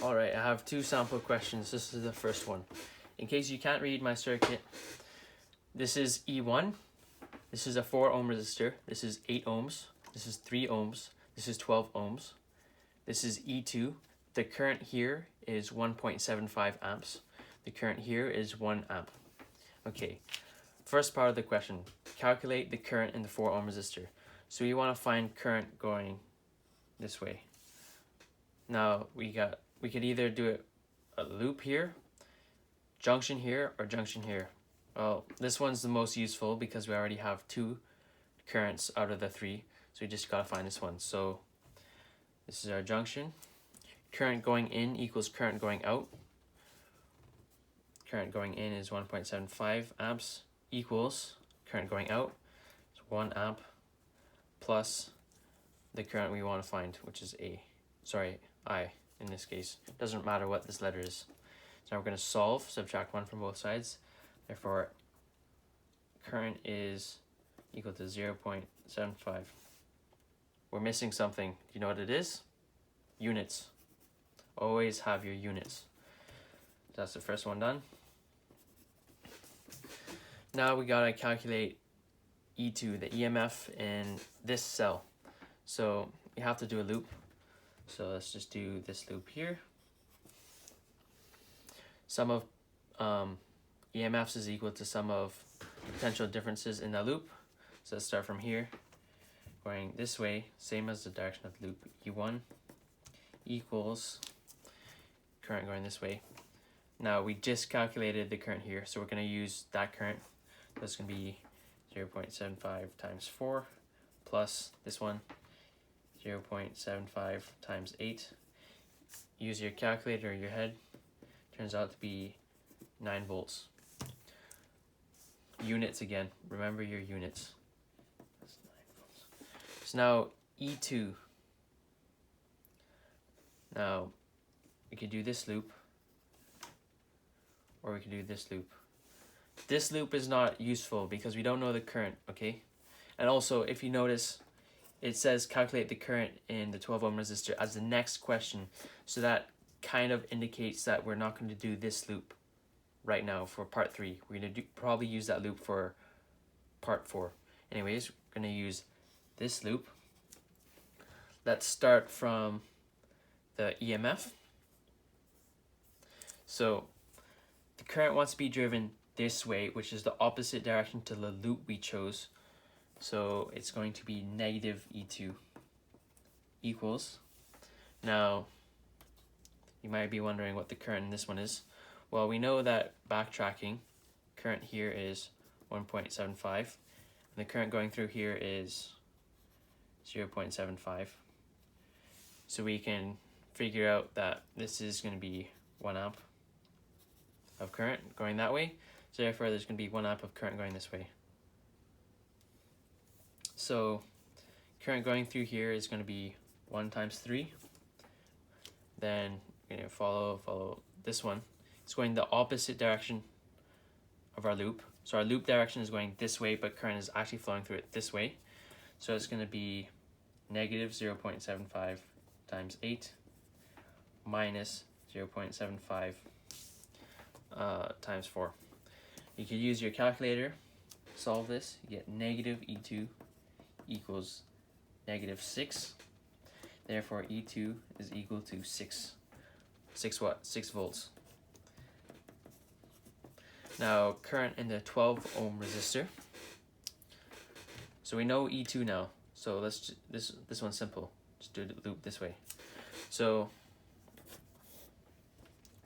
Alright, I have two sample questions. This is the first one. In case you can't read my circuit, this is E1. This is a 4 ohm resistor. This is 8 ohms. This is 3 ohms. This is 12 ohms. This is E2. The current here is 1.75 amps. The current here is 1 amp. Okay, first part of the question. Calculate the current in the 4 ohm resistor. So we want to find current going this way. Now we could either do a loop here, junction here, or junction here. Well, this one's the most useful because we already have 2 currents out of the 3, so we just gotta find this one. So this is our junction. Current going in equals current going out. Current going in is 1.75 amps equals current going out. So 1 amp plus the current we want to find, which is I in this case. Doesn't matter what this letter is. So now we're going to solve, subtract 1 from both sides. Therefore, current is equal to 0.75. We're missing something. Do you know what it is? Units. Always have your units. That's the first one done. Now we gotta calculate E2, the EMF in this cell. So you have to do a loop. So let's just do this loop here. Sum of EMFs is equal to sum of potential differences in the loop. So let's start from here, going this way, same as the direction of the loop. E1 equals current going this way. Now we just calculated the current here, so we're going to use that current. So it's going to be 0.75 times 4 plus this one, 0.75 times 8. Use your calculator or your head. Turns out to be 9 volts. Units again. Remember your units. That's 9 volts. So now E2. Now we could do this loop, or we can do this loop. This loop is not useful because we don't know the current, okay? And also, if you notice, it says calculate the current in the 12 ohm resistor as the next question. So that kind of indicates that we're not going to do this loop right now for part 3. We're going to probably use that loop for part 4. Anyways, we're going to use this loop. Let's start from the EMF. So the current wants to be driven this way, which is the opposite direction to the loop we chose. So it's going to be negative E2 equals. Now, you might be wondering what the current in this one is. Well, we know that backtracking, current here is 1.75, and the current going through here is 0.75. So we can figure out that this is going to be 1 amp of current going that way. So therefore there's going to be 1 amp of current going this way. So current going through here is going to be 1 times 3. Then you're going to follow this one. It's going the opposite direction of our loop. So our loop direction is going this way, but current is actually flowing through it this way. So it's going to be negative 0.75 times 8 minus 0.75 times 4. You could use your calculator, solve this, you get negative E2 equals negative 6. Therefore E2 is equal to 6 what? 6 volts. Now current in the 12 ohm resistor. So we know E2 now. So let's this one's simple. Just do the loop this way. So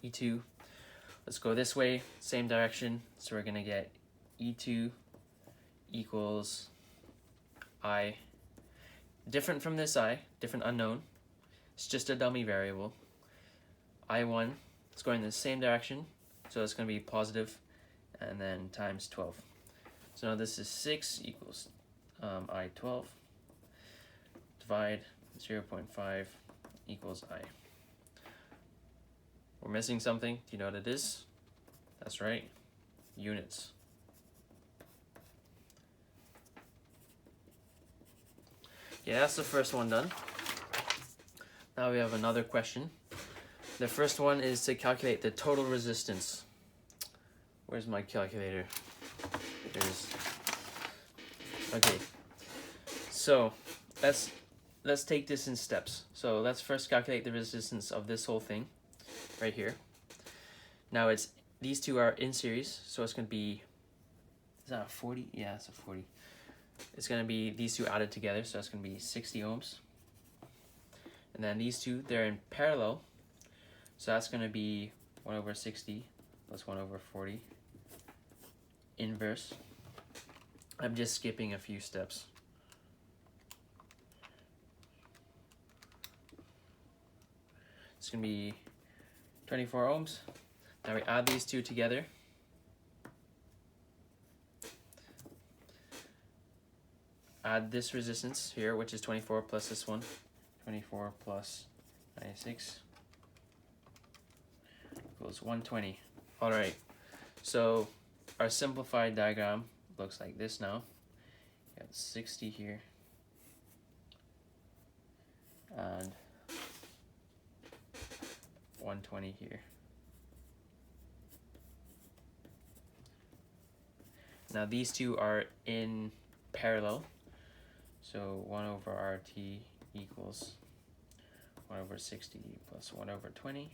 E2, let's go this way, same direction. So we're gonna get E2 equals I. Different from this I, different unknown. It's just a dummy variable. I1, it's going in the same direction. So it's gonna be positive and then times 12. So now this is 6 equals I12. Divide 0.5 equals I. We're missing something. Do you know what it is? That's right, units. Yeah, that's the first one done. Now we have another question. The first one is to calculate the total resistance. Where's my calculator? There it is. Okay, so let's take this in steps. So let's first calculate the resistance of this whole thing right here. Now these two are in series, so it's going to be, is that a 40? Yeah, it's a 40. It's going to be these two added together, so it's going to be 60 ohms. And then these two, they're in parallel, so that's going to be 1 over 60 plus 1 over 40 inverse. I'm just skipping a few steps. It's going to be 24 ohms. Now we add these two together. Add this resistance here, which is 24 plus this one. 24 plus 96 equals 120. All right, so our simplified diagram looks like this now. You got 60 here and 120 here. Now these two are in parallel, so 1 over RT equals 1 over 60 plus 1 over 20.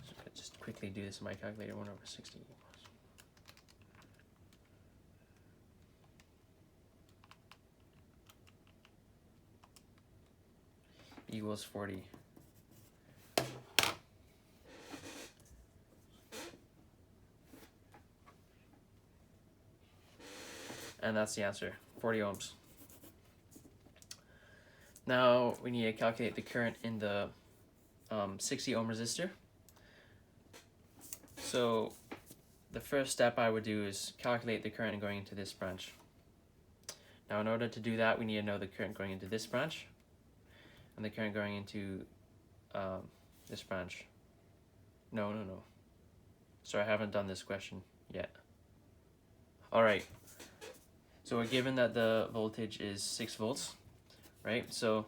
So just quickly do this in my calculator. 1 over 60 equals 40. And that's the answer, 40 ohms. Now we need to calculate the current in the 60 ohm resistor. So the first step I would do is calculate the current going into this branch. Now in order to do that, we need to know the current going into this branch and the current going into this branch. No. Sorry, I haven't done this question yet. All right. So we're given that the voltage is 6 volts, right? So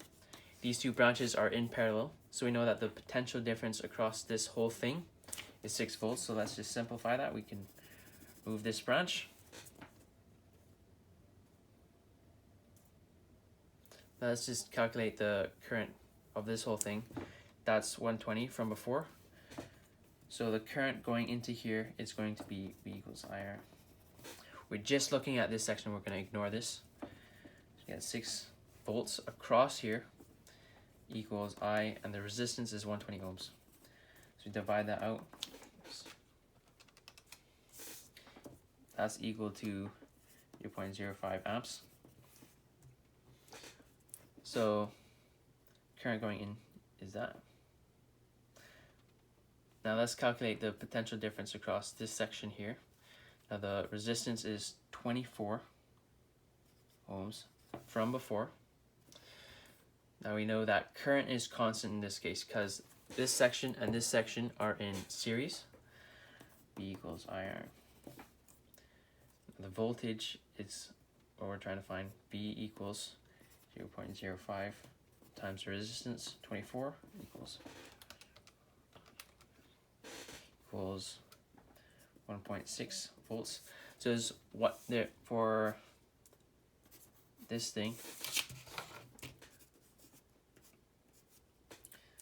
these two branches are in parallel. So we know that the potential difference across this whole thing is 6 volts. So let's just simplify that. We can move this branch. Now let's just calculate the current of this whole thing. That's 120 from before. So the current going into here is going to be V equals IR. We're just looking at this section, we're going to ignore this. So you get 6 volts across here equals I, and the resistance is 120 ohms. So we divide that out. That's equal to 0.05 amps. So current going in is that. Now let's calculate the potential difference across this section here. Now the resistance is 24 ohms from before. Now we know that current is constant in this case because this section and this section are in series. V equals IR. The voltage is what we're trying to find. V equals 0.05 times the resistance, 24, equals 1.6 volts. So is what there for this thing.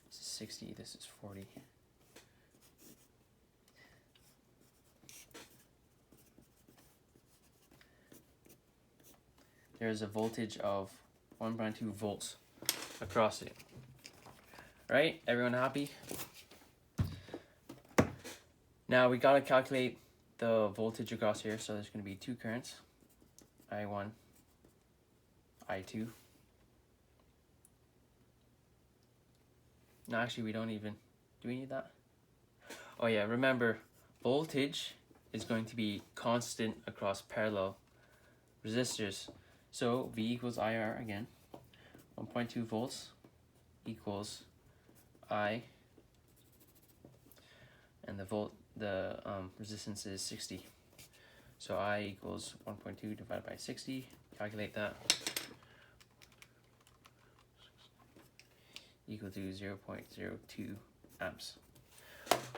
This is 60, this is 40. There's a voltage of 1.2 volts across it. Right? Everyone happy? Now we gotta calculate the voltage across here, so there's gonna be two currents, I1, I2. No, actually we don't even, do we need that? Oh yeah, remember, voltage is going to be constant across parallel resistors. So V equals IR again, 1.2 volts equals I, and the resistance is 60. So I equals 1.2 divided by 60. Calculate that. equal to 0.02 amps.